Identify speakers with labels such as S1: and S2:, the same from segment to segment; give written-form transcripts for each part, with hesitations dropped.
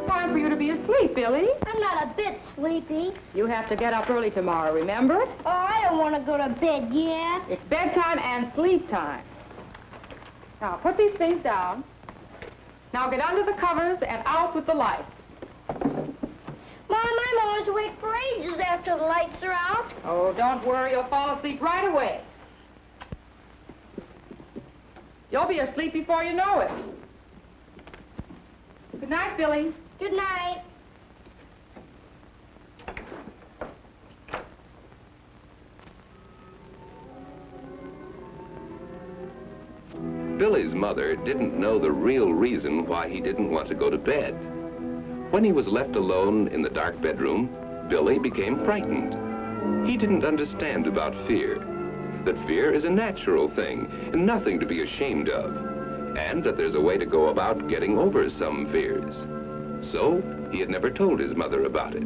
S1: Time for you to be asleep, Billy.
S2: I'm not a bit sleepy.
S1: You have to get up early tomorrow, remember?
S2: Oh, I don't want to go to bed yet.
S1: It's bedtime and sleep time. Now, put these things down. Now get under the covers and out with the lights.
S2: Mom, I'm always awake for ages after the lights are out.
S1: Oh, don't worry. You'll fall asleep right away. You'll be asleep before you know it. Good night, Billy.
S2: Good night.
S3: Billy's mother didn't know the real reason why he didn't want to go to bed. When he was left alone in the dark bedroom, Billy became frightened. He didn't understand about fear, that fear is a natural thing and nothing to be ashamed of, and that there's a way to go about getting over some fears. So he had never told his mother about it.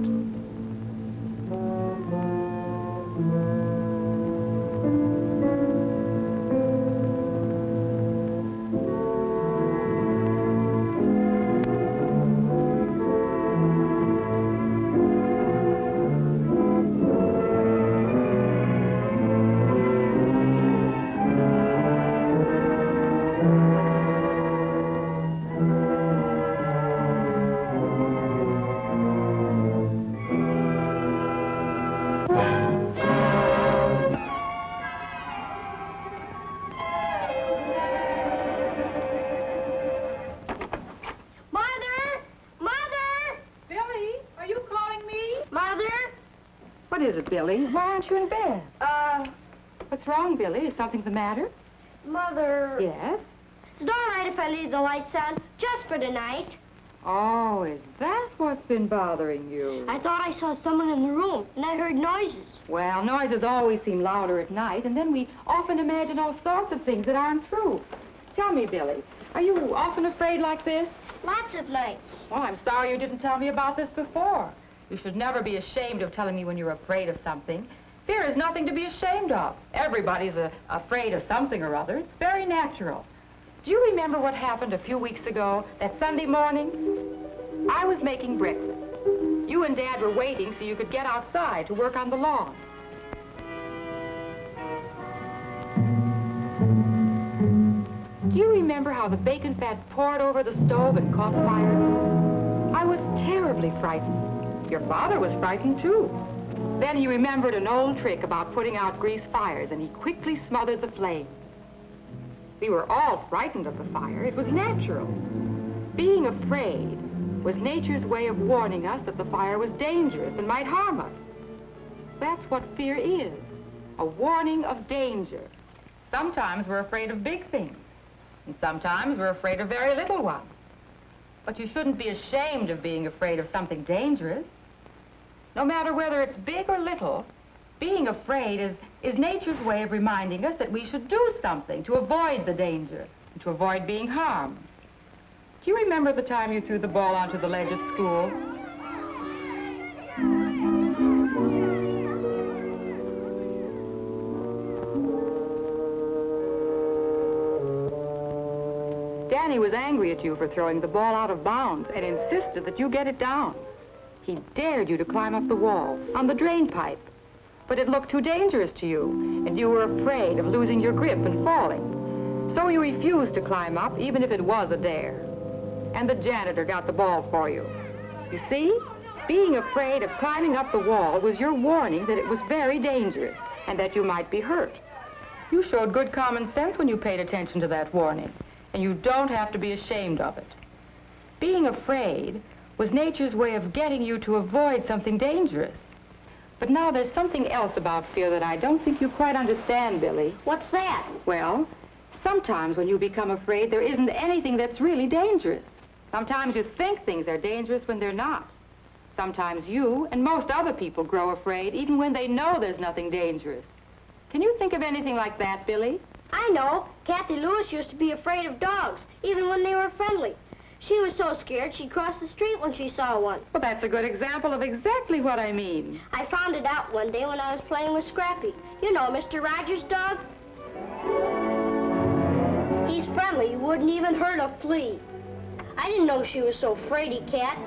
S1: What is it, Billy? Why aren't you in bed? What's wrong, Billy? Is something the matter?
S2: Mother.
S1: Yes?
S2: Is it all right if I leave the lights on just for tonight?
S1: Oh, is that what's been bothering you?
S2: I thought I saw someone in the room, and I heard noises.
S1: Well, noises always seem louder at night, and then we often imagine all sorts of things that aren't true. Tell me, Billy, are you often afraid like this?
S2: Lots of nights.
S1: Well, I'm sorry you didn't tell me about this before. You should never be ashamed of telling me when you're afraid of something. Fear is nothing to be ashamed of. Everybody's afraid of something or other. It's very natural. Do you remember what happened a few weeks ago, that Sunday morning? I was making breakfast. You and Dad were waiting so you could get outside to work on the lawn. Do you remember how the bacon fat poured over the stove and caught fire? I was terribly frightened. Your father was frightened, too. Then he remembered an old trick about putting out grease fires, and he quickly smothered the flames. We were all frightened of the fire. It was natural. Being afraid was nature's way of warning us that the fire was dangerous and might harm us. That's what fear is, a warning of danger. Sometimes we're afraid of big things, and sometimes we're afraid of very little ones. But you shouldn't be ashamed of being afraid of something dangerous. No matter whether it's big or little, being afraid is nature's way of reminding us that we should do something to avoid the danger and to avoid being harmed. Do you remember the time you threw the ball onto the ledge at school? Danny was angry at you for throwing the ball out of bounds and insisted that you get it down. He dared you to climb up the wall on the drain pipe, but it looked too dangerous to you, and you were afraid of losing your grip and falling. So you refused to climb up, even if it was a dare. And the janitor got the ball for you. You see, being afraid of climbing up the wall was your warning that it was very dangerous and that you might be hurt. You showed good common sense when you paid attention to that warning, and you don't have to be ashamed of it. Being afraid was nature's way of getting you to avoid something dangerous. But now there's something else about fear that I don't think you quite understand, Billy.
S2: What's that?
S1: Well, sometimes when you become afraid, there isn't anything that's really dangerous. Sometimes you think things are dangerous when they're not. Sometimes you and most other people grow afraid even when they know there's nothing dangerous. Can you think of anything like that, Billy?
S2: I know. Kathy Lewis used to be afraid of dogs, even when they were friendly. She was so scared she'd cross the street when she saw one.
S1: Well, that's a good example of exactly what I mean.
S2: I found it out one day when I was playing with Scrappy. You know, Mr. Rogers' dog? He's friendly. He wouldn't even hurt a flea. I didn't know she was so fraidy, Cat.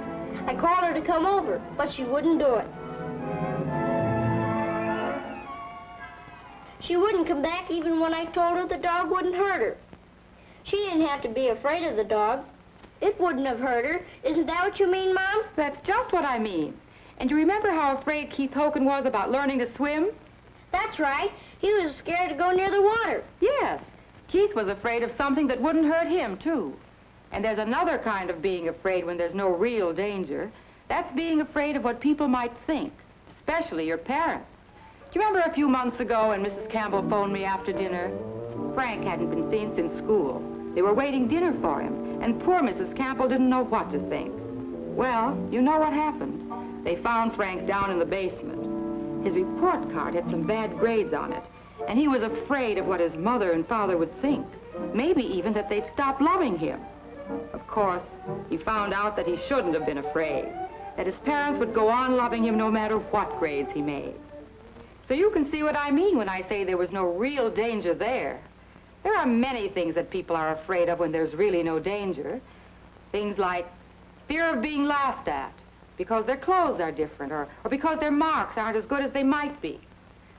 S2: I called her to come over, but she wouldn't do it. She wouldn't come back even when I told her the dog wouldn't hurt her. She didn't have to be afraid of the dog. It wouldn't have hurt her. Isn't that what you mean, Mom?
S1: That's just what I mean. And you remember how afraid Keith Hogan was about learning to swim?
S2: That's right. He was scared to go near the water.
S1: Yes. Keith was afraid of something that wouldn't hurt him, too. And there's another kind of being afraid when there's no real danger. That's being afraid of what people might think, especially your parents. Do you remember a few months ago when Mrs. Campbell phoned me after dinner? Frank hadn't been seen since school. They were waiting dinner for him, and poor Mrs. Campbell didn't know what to think. Well, you know what happened. They found Frank down in the basement. His report card had some bad grades on it, and he was afraid of what his mother and father would think. Maybe even that they'd stop loving him. Of course, he found out that he shouldn't have been afraid, that his parents would go on loving him no matter what grades he made. So you can see what I mean when I say there was no real danger there. There are many things that people are afraid of when there's really no danger. Things like fear of being laughed at because their clothes are different or because their marks aren't as good as they might be.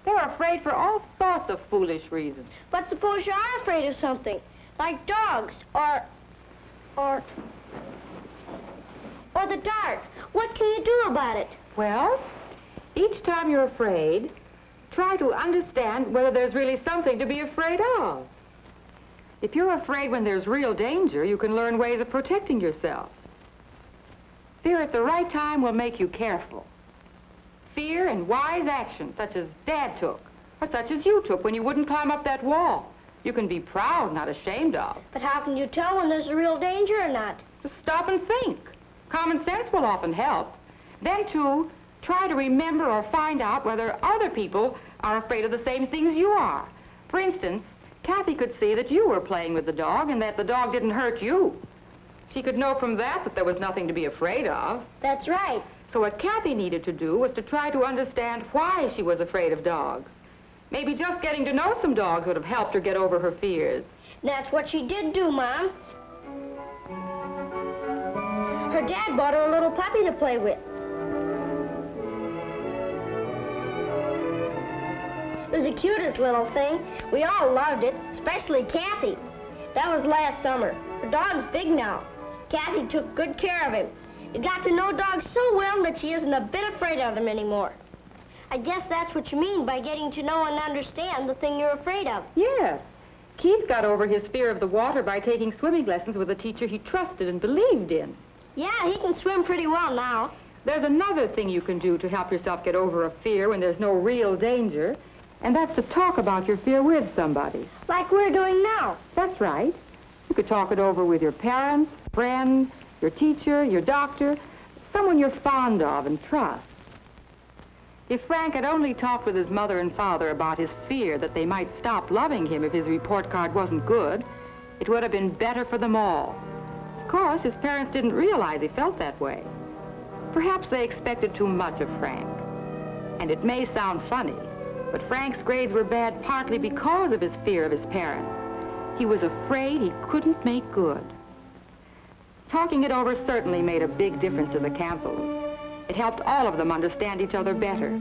S1: They're afraid for all sorts of foolish reasons.
S2: But suppose you are afraid of something, like dogs or the dark. What can you do about it?
S1: Well, each time you're afraid, try to understand whether there's really something to be afraid of. If you're afraid when there's real danger, you can learn ways of protecting yourself. Fear at the right time will make you careful. Fear and wise action, such as Dad took, or such as you took when you wouldn't climb up that wall, you can be proud, not ashamed of.
S2: But how can you tell when there's a real danger or not?
S1: Just stop and think. Common sense will often help. Then, too, try to remember or find out whether other people are afraid of the same things you are. For instance, Kathy could see that you were playing with the dog and that the dog didn't hurt you. She could know from that there was nothing to be afraid of.
S2: That's right.
S1: So what Kathy needed to do was to try to understand why she was afraid of dogs. Maybe just getting to know some dogs would have helped her get over her fears.
S2: That's what she did do, Mom. Her dad bought her a little puppy to play with. It was the cutest little thing. We all loved it, especially Kathy. That was last summer. Her dog's big now. Kathy took good care of him. He got to know dogs so well that she isn't a bit afraid of them anymore. I guess that's what you mean by getting to know and understand the thing you're afraid of.
S1: Yes. Keith got over his fear of the water by taking swimming lessons with a teacher he trusted and believed in.
S2: Yeah, he can swim pretty well now.
S1: There's another thing you can do to help yourself get over a fear when there's no real danger, and that's to talk about your fear with somebody.
S2: Like we're doing now.
S1: That's right. You could talk it over with your parents, friends, your teacher, your doctor, someone you're fond of and trust. If Frank had only talked with his mother and father about his fear that they might stop loving him if his report card wasn't good, it would have been better for them all. Of course, his parents didn't realize he felt that way. Perhaps they expected too much of Frank. And it may sound funny, but Frank's grades were bad partly because of his fear of his parents. He was afraid he couldn't make good. Talking it over certainly made a big difference to the Campbells. It helped all of them understand each other better.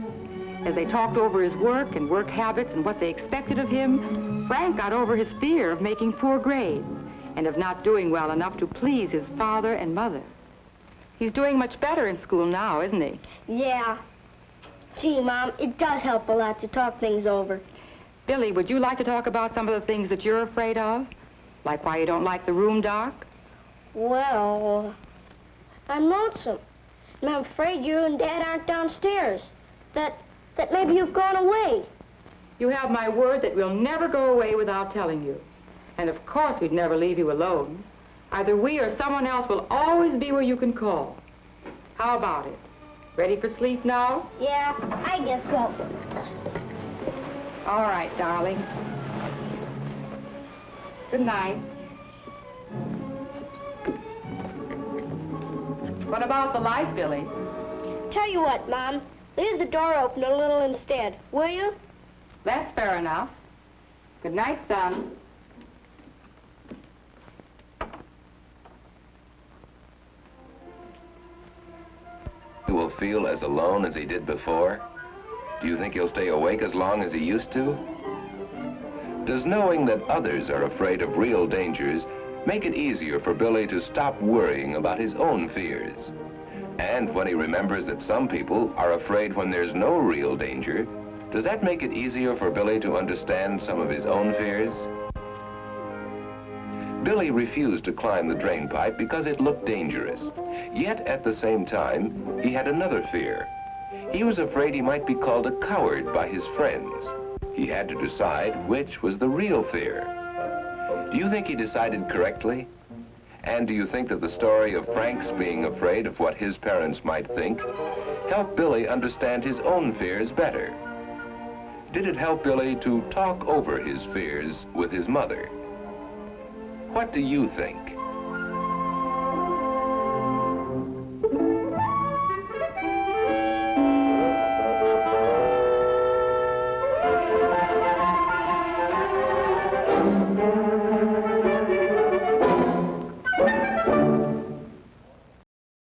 S1: As they talked over his work and work habits and what they expected of him, Frank got over his fear of making poor grades and of not doing well enough to please his father and mother. He's doing much better in school now, isn't he?
S2: Yeah. Gee, Mom, it does help a lot to talk things over.
S1: Billy, would you like to talk about some of the things that you're afraid of? Like why you don't like the room dark?
S2: Well, I'm lonesome. And I'm afraid you and Dad aren't downstairs. That maybe you've gone away.
S1: You have my word that we'll never go away without telling you. And of course we'd never leave you alone. Either we or someone else will always be where you can call. How about it? Ready for sleep now?
S2: Yeah, I guess so.
S1: All right, darling. Good night. What about the light, Billy?
S2: Tell you what, Mom. Leave the door open a little instead, will you?
S1: That's fair enough. Good night, son.
S3: he will feel as alone as he did before? Do you think he'll stay awake as long as he used to? Does knowing that others are afraid of real dangers make it easier for Billy to stop worrying about his own fears? And when he remembers that some people are afraid when there's no real danger, does that make it easier for Billy to understand some of his own fears? Billy refused to climb the drain pipe because it looked dangerous. Yet at the same time, he had another fear. He was afraid he might be called a coward by his friends. He had to decide which was the real fear. Do you think he decided correctly? And do you think that the story of Frank's being afraid of what his parents might think helped Billy understand his own fears better? Did it help Billy to talk over his fears with his mother? What do you think?